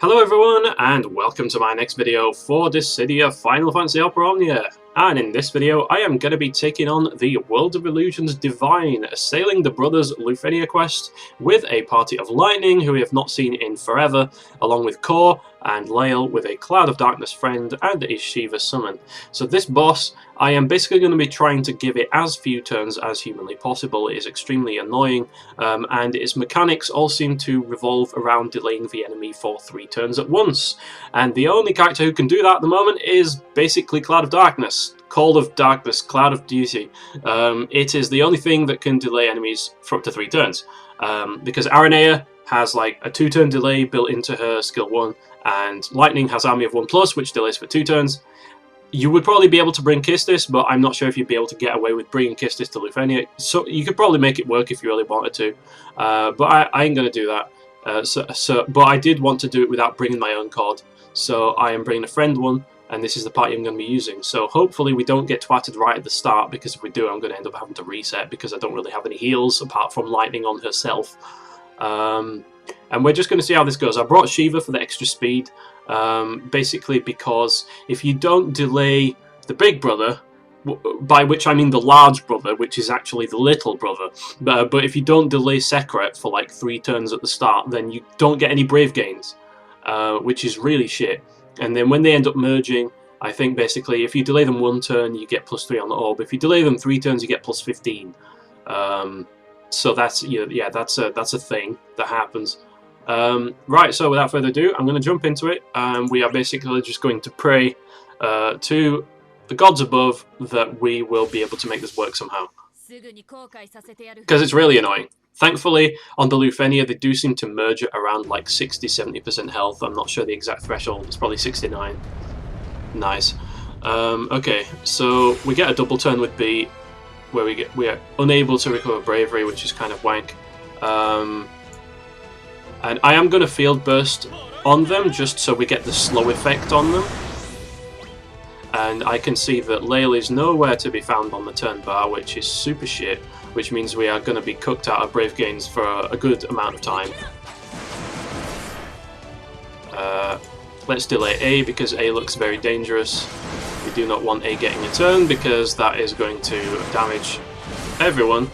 Hello everyone, and welcome to my next video for Dissidia Final Fantasy Opera Omnia. And in this video, I am going to be taking on the World of Illusions Divine, assailing the brothers Lufenia quest with a party of Lightning, who we have not seen in forever, along with Cor and Layle with a Cloud of Darkness friend and a Shiva summon. So this boss, I am basically going to be trying to give it as few turns as humanly possible. It is extremely annoying, and its mechanics all seem to revolve around delaying the enemy for 3 turns at once. And the only character who can do that at the moment is basically Cloud of Darkness. Call of Darkness, Cloud of Duty. It is the only thing that can delay enemies for up to 3 turns. Because Aranea has like a 2-turn delay built into her skill 1, and Lightning has Army of 1+, which delays for 2 turns. You would probably be able to bring Quistis, but I'm not sure if you'd be able to get away with bringing Quistis to Lufenia. So you could probably make it work if you really wanted to, but I ain't going to do that. But I did want to do it without bringing my own CoD, so I am bringing a friend one, and this is the party I'm going to be using. So hopefully we don't get twatted right at the start, because if we do, I'm going to end up having to reset, because I don't really have any heals apart from Lightning on herself. And we're just going to see how this goes. I brought Shiva for the extra speed, basically because if you don't delay the big brother, by which I mean the large brother, which is actually the little brother, but if you don't delay Sekret for like 3 turns at the start, then you don't get any brave gains, which is really shit. And then when they end up merging, I think basically if you delay them 1 turn, you get +3 on the orb. If you delay them 3 turns, you get +15. So that's that's a thing that happens. Right, so without further ado, I'm going to jump into it. We are basically just going to pray to the gods above that we will be able to make this work somehow. Because it's really annoying. Thankfully, on the Lufenia, they do seem to merge at around like 60-70% health. I'm not sure the exact threshold. It's probably 69. Nice. Okay, so we get a double turn with B, where we are unable to recover bravery, which is kind of wank. And I am going to field burst on them just so we get the slow effect on them. And I can see that Layle is nowhere to be found on the turn bar, which is super shit, which means we are going to be cooked out of brave gains for a good amount of time. Let's delay A because A looks very dangerous. We do not want A getting a turn because that is going to damage everyone.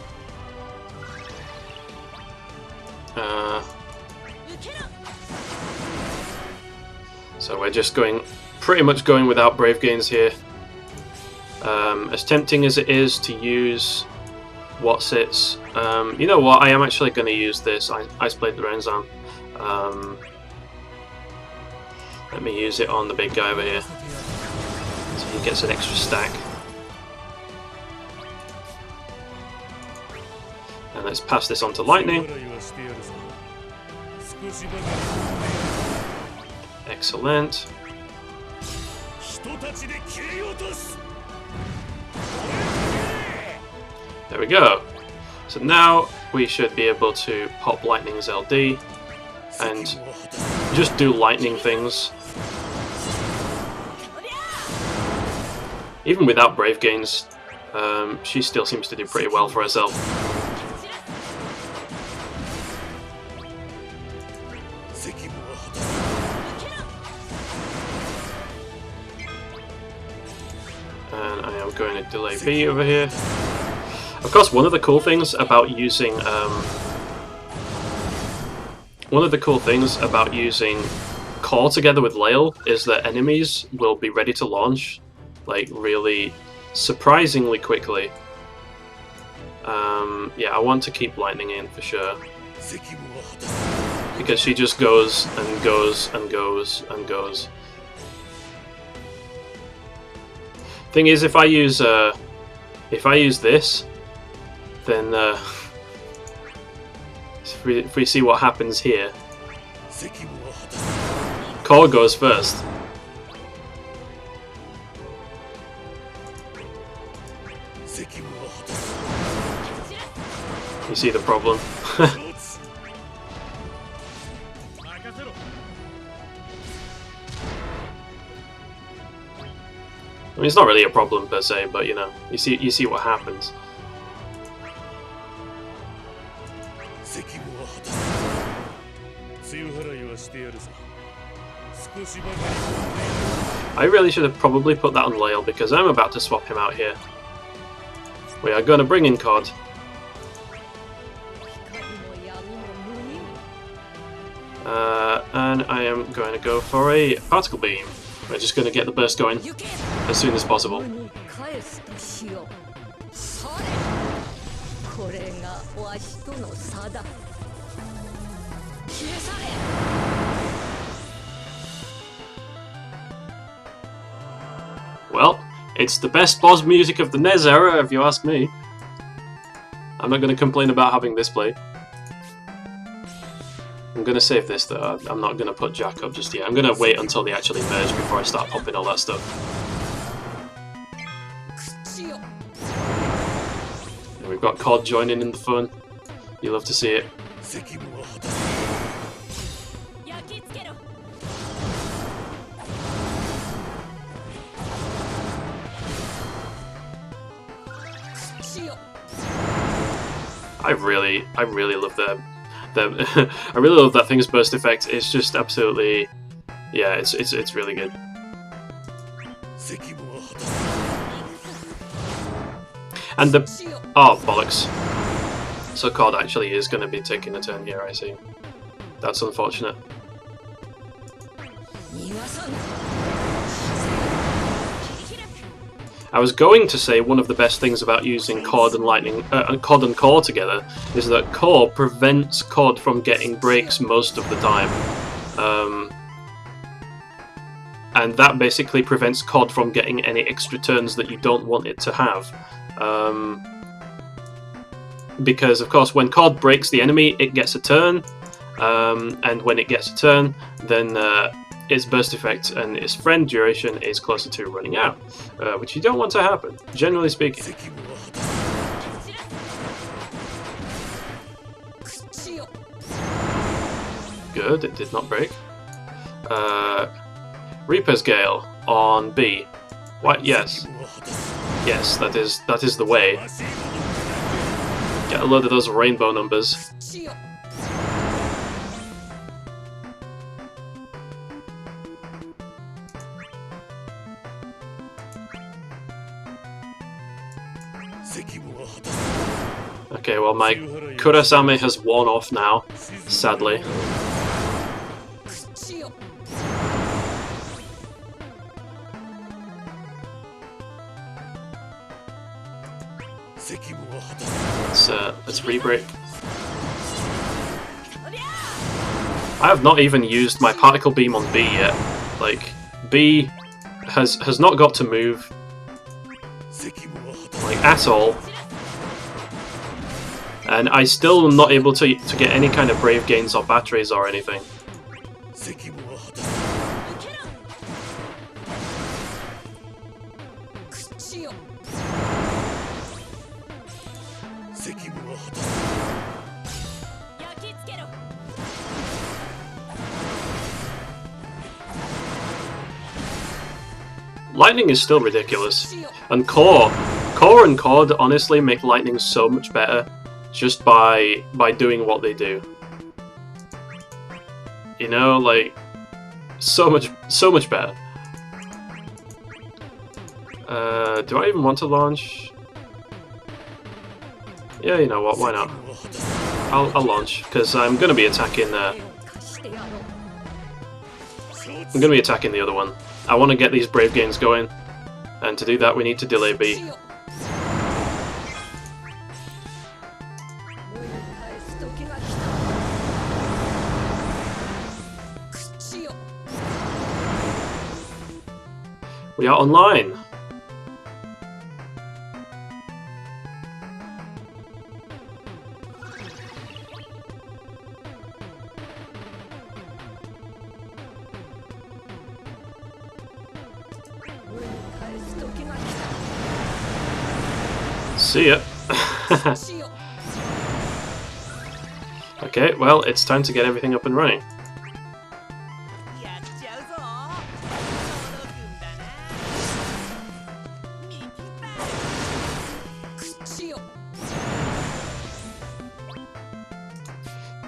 So we're just pretty much going without brave gains here. As tempting as it is to use Whatsits, you know what, I am actually going to use this. I played the Renzan. Let me use it on the big guy over here, so he gets an extra stack. And let's pass this on to Lightning. Excellent. There we go. So now we should be able to pop Lightning's LD and just do lightning things. Even without brave gains, she still seems to do pretty well for herself. And I am going to delay B over here. Of course, one of the cool things about using Cor together with Layle is that enemies will be ready to launch, like, really surprisingly quickly. Yeah, I want to keep Lightning in for sure, because she just goes and goes and goes and goes. Thing is, if I use this, then if we see what happens here, Cor goes first. You see the problem? I mean, it's not really a problem per se, but you know, you see what happens. I really should have probably put that on Layle because I'm about to swap him out here. We are going to bring in CoD. And I am going to go for a particle beam. We're just going to get the burst going as soon as possible. Well, it's the best boss music of the NES era, if you ask me. I'm not going to complain about having this play. I'm going to save this though. I'm not going to put Jack up just yet. I'm going to wait until they actually merge before I start popping all that stuff. And we've got CoD joining in the fun. You love to see it. I really love the I really love that thing's burst effect. It's just absolutely, yeah, it's really good. And the oh bollocks! So CoD actually is going to be taking a turn here. I see. That's unfortunate. I was going to say one of the best things about using CoD and Lightning, CoD and Core together is that Core prevents CoD from getting breaks most of the time, and that basically prevents CoD from getting any extra turns that you don't want it to have. Because of course, when CoD breaks the enemy, it gets a turn, and when it gets a turn, then its burst effect and its friend duration is closer to running out, which you don't want to happen, generally speaking. Good, it did not break. Reaper's Gale on B. What? Yes. Yes, that is the way. Get a load of those rainbow numbers. Okay, well my Kurasame has worn off now, sadly. Let's re-break. I have not even used my particle beam on B yet. Like, B has not got to move, like, at all. And I still am not able to get any kind of brave gains or batteries or anything. Lightning is still ridiculous, and Core and CoD honestly make Lightning so much better just by doing what they do. You know, like, so much better. Do I even want to launch? Yeah, you know what? Why not? I'll launch because I'm going to be attacking. I'm going to be attacking the other one. I want to get these brave gains going, and to do that we need to delay B. We are online. See ya. Okay, well, it's time to get everything up and running.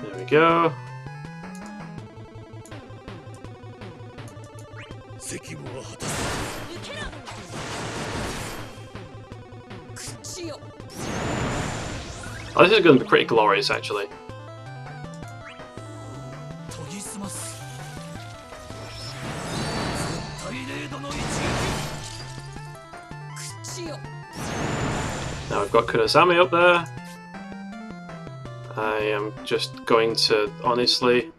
There we go. Oh, this is going to be pretty glorious, actually. Now we've got Kurosame up there. I am just going to, honestly,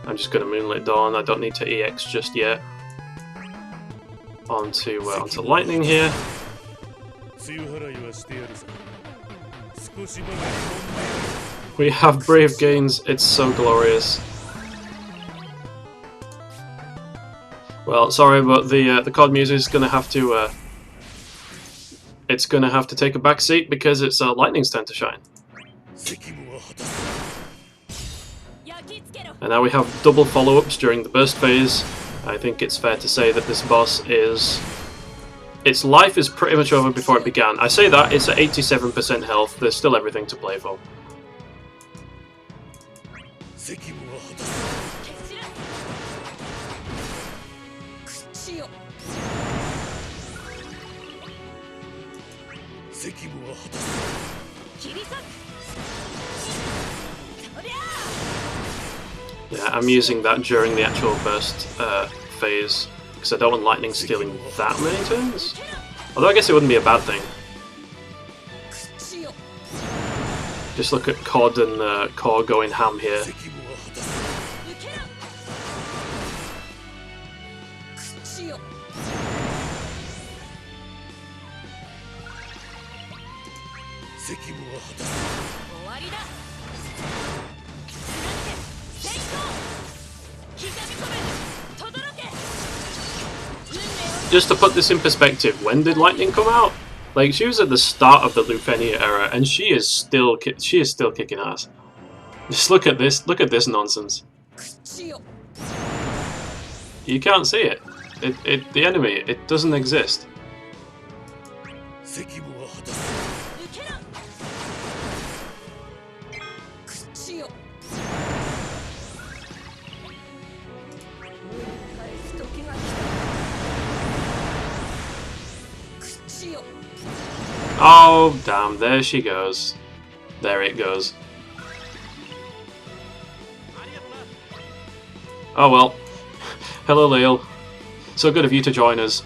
I'm just going to Moonlit Dawn. I don't need to EX just yet. Onto Lightning here. We have Brave Gains. It's so glorious. Well, sorry, but the COD music is going to have to. It's going to have to take a back seat because it's Lightning's turn to shine. And now we have double follow-ups during the burst phase. I think it's fair to say that this boss is... its life is pretty much over before it began. I say that, it's at 87% health, there's still everything to play for. Yeah, I'm using that during the actual burst phase, because I don't want Lightning stealing that many turns. Although I guess it wouldn't be a bad thing. Just look at CoD and Cor going ham here. Just to put this in perspective, when did Lightning come out? Like, she was at the start of the Lufenia era, and she is still kicking ass. Just look at this nonsense. You can't see it. The enemy, it doesn't exist. Oh, damn, there she goes. There it goes. Oh well. Hello, Layle. So good of you to join us.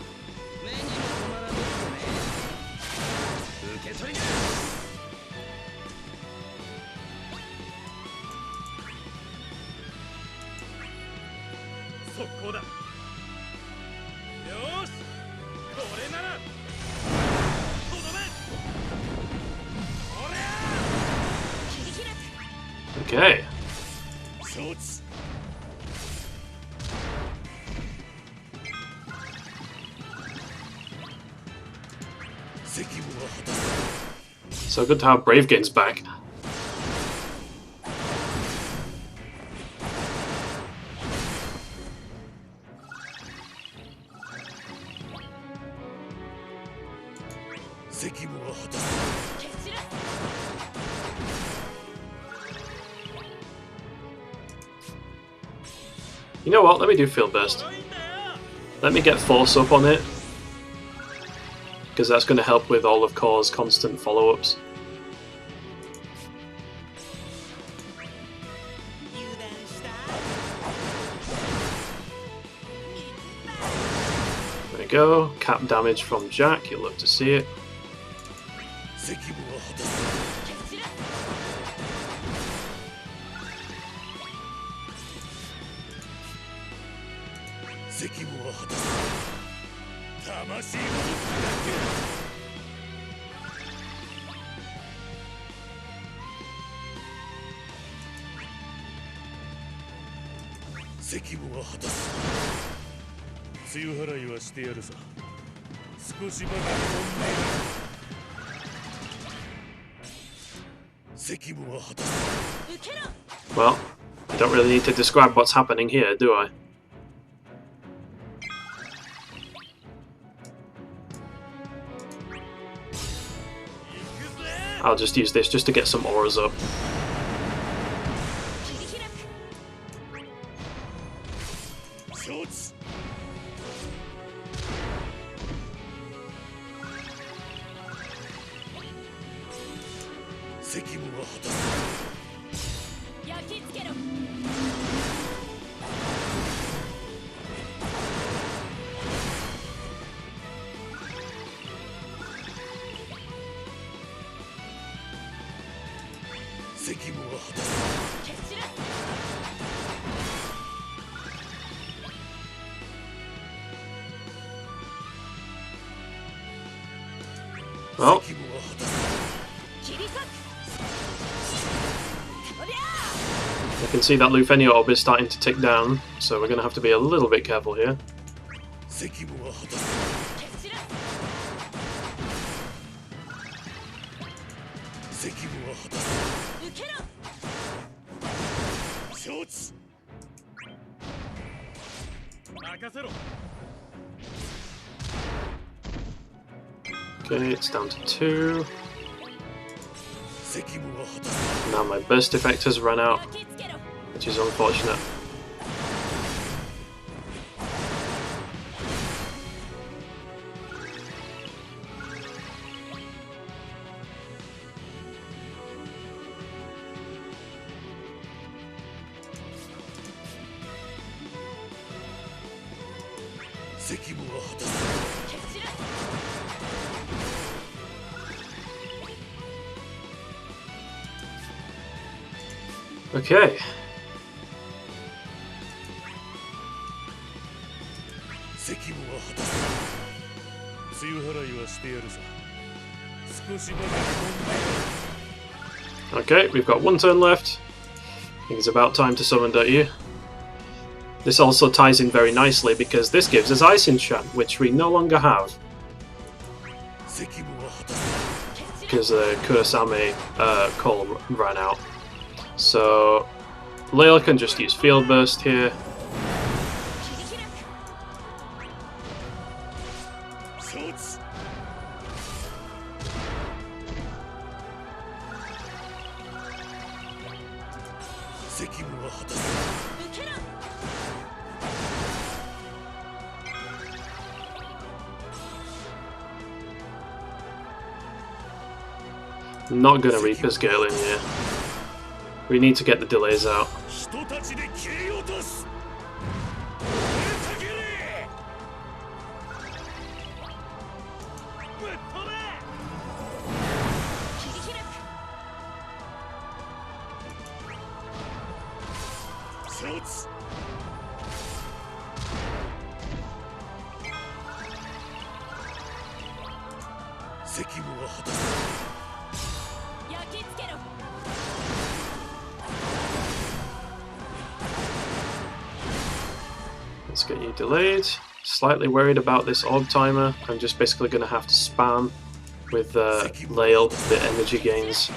Okay. So good to have Brave Gains back. You know what, let me do Field Burst. Let me get Force up on it, because that's going to help with all of Cor's constant follow-ups. There we go, cap damage from Jack, you'll love to see it. Well, I don't really need to describe what's happening here, do I? I'll just use this just to get some auras up. Well, I can see that Lufenia orb is starting to tick down, so we're going to have to be a little bit careful here. Okay, it's down to 2. Now my burst effect has run out, which is unfortunate. Okay. Okay, we've got 1 turn left. I think it's about time to summon, don't you? This also ties in very nicely because this gives us Ice Enchant, which we no longer have. Because the Kurosame call ran out. So Layle can just use Field Burst here. Not gonna Reaper's Gale in here. We need to get the delays out. Let's get you delayed. Slightly worried about this orb timer. I'm just basically going to have to spam with Layle the energy gains.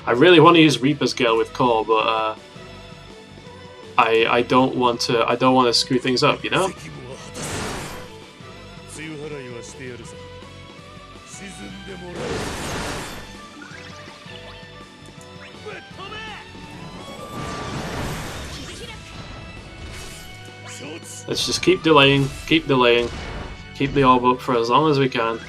I really want to use Reaper's Gale with Cor, but I don't want to screw things up, you know? Let's just keep delaying, keep the orb up for as long as we can.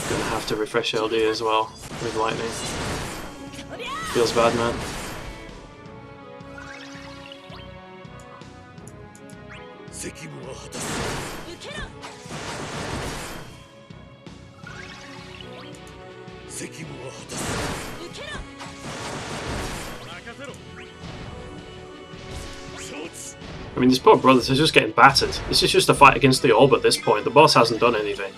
Gonna have to refresh LD as well with lightning. Feels bad, man. I mean, these poor brothers are just getting battered. This is just a fight against the orb at this point. The boss hasn't done anything.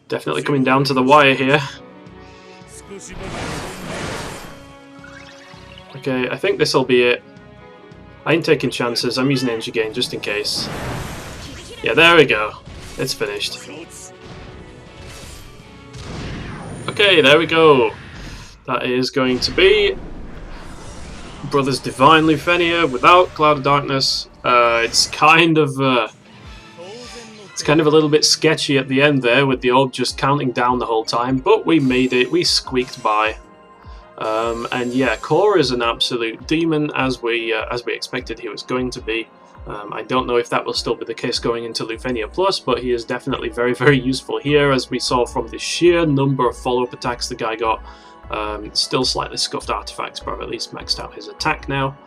Definitely coming down to the wire here. Okay, I think this'll be it. I ain't taking chances, I'm using energy gain just in case. Yeah, there we go. It's finished. Okay, there we go. That is going to be Brothers Divine Lufenia without Cloud of Darkness. It's kind of a little bit sketchy at the end there, with the orb just counting down the whole time, but we made it. We squeaked by. And yeah, Cor is an absolute demon, as we expected he was going to be. I don't know if that will still be the case going into Lufenia Plus, but he is definitely very, very useful here, as we saw from the sheer number of follow-up attacks the guy got. Still slightly scuffed artifacts, but I've at least maxed out his attack now.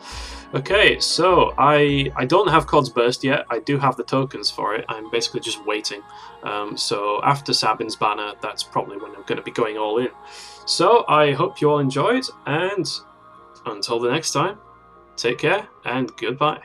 Okay, so I don't have COD's Burst yet. I do have the tokens for it. I'm basically just waiting. So after Sabin's banner, that's probably when I'm going to be going all in. So I hope you all enjoyed, and until the next time, take care and goodbye.